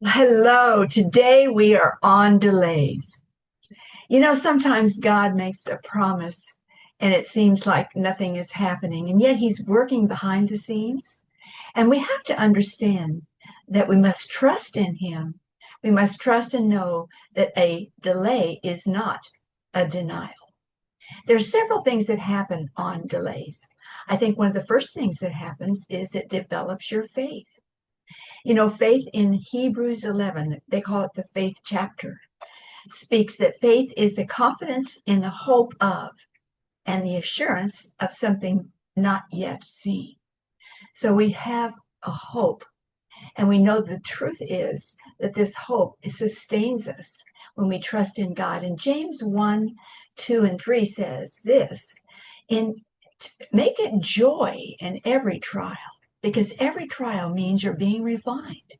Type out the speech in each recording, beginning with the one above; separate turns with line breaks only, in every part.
Hello, today we are on delays. Sometimes God makes a promise and it seems like nothing is happening, and yet He's working behind the scenes. And we have to understand that we must trust in Him. We must trust and know that a delay is not a denial. There are several things that happen on delays. I think one of the first things that happens is it develops your faith. Faith in Hebrews 11, they call it the faith chapter, speaks that faith is the confidence in the hope of and the assurance of something not yet seen. So we have a hope, and we know the truth is that this hope sustains us when we trust in God. And James 1, 2, and 3 says this in make it joy in every trial, because every trial means you're being refined.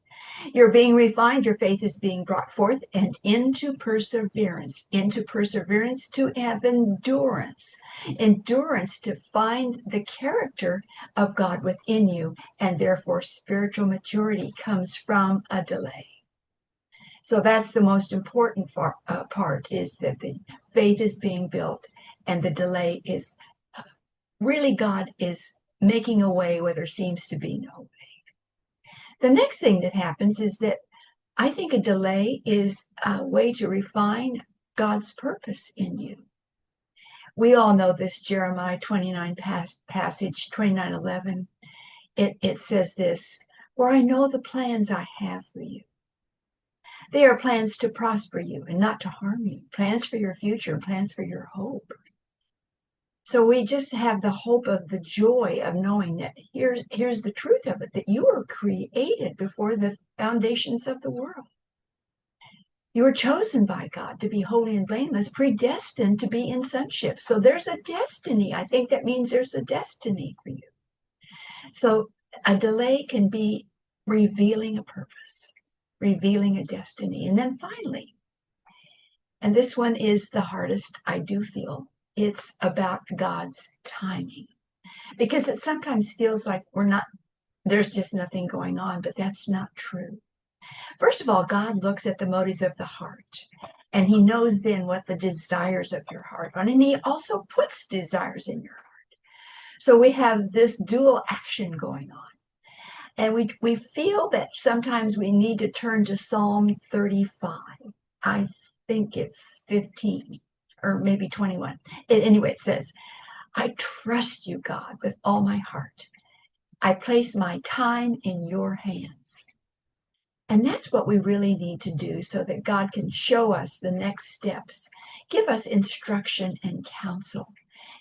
You're being refined, your faith is being brought forth and into perseverance to have endurance, endurance to find the character of God within you, and therefore spiritual maturity comes from a delay. So that's the most important part, is that the faith is being built and the delay is really God is making a way where there seems to be no way. The next thing that happens is that I think a delay is a way to refine God's purpose in you. We all know this Jeremiah 29 passage, 29:11. It says this, "For I know the plans I have for you. They are plans to prosper you and not to harm you, plans for your future, plans for your hope." So we just have the hope of the joy of knowing that here's the truth of it, that you were created before the foundations of the world. You were chosen by God to be holy and blameless, predestined to be in sonship. So there's a destiny. I think that means there's a destiny for you. So a delay can be revealing a purpose, revealing a destiny. And then finally, and this one is the hardest, I do feel, it's about God's timing. Because it sometimes feels like there's just nothing going on, but that's not true. First of all, God looks at the motives of the heart, and He knows then what the desires of your heart are, and He also puts desires in your heart. So we have this dual action going on. And we feel that sometimes we need to turn to Psalm 35. I think it's 15 or maybe 21. Anyway, it says, "I trust you, God, with all my heart. I place my time in your hands." And that's what we really need to do so that God can show us the next steps, give us instruction and counsel,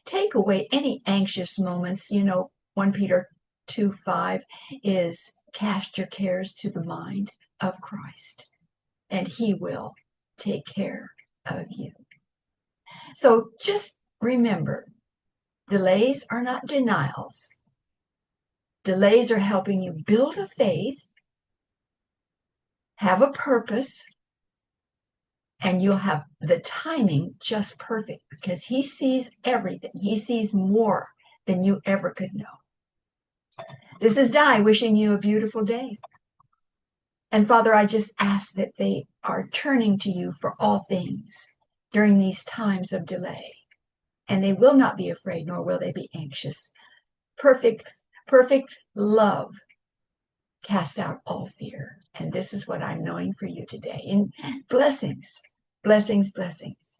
take away any anxious moments. 1 Peter 2:5 is cast your cares to the mind of Christ, and He will take care of you. So just remember, delays are not denials. Delays are helping you build a faith, have a purpose, and you'll have the timing just perfect, because He sees everything. He sees more than you ever could know. This is Di wishing you a beautiful day. And Father, I just ask that they are turning to you for all things during these times of delay. And they will not be afraid, nor will they be anxious. Perfect love casts out all fear. And this is what I'm knowing for you today. And blessings, blessings, blessings.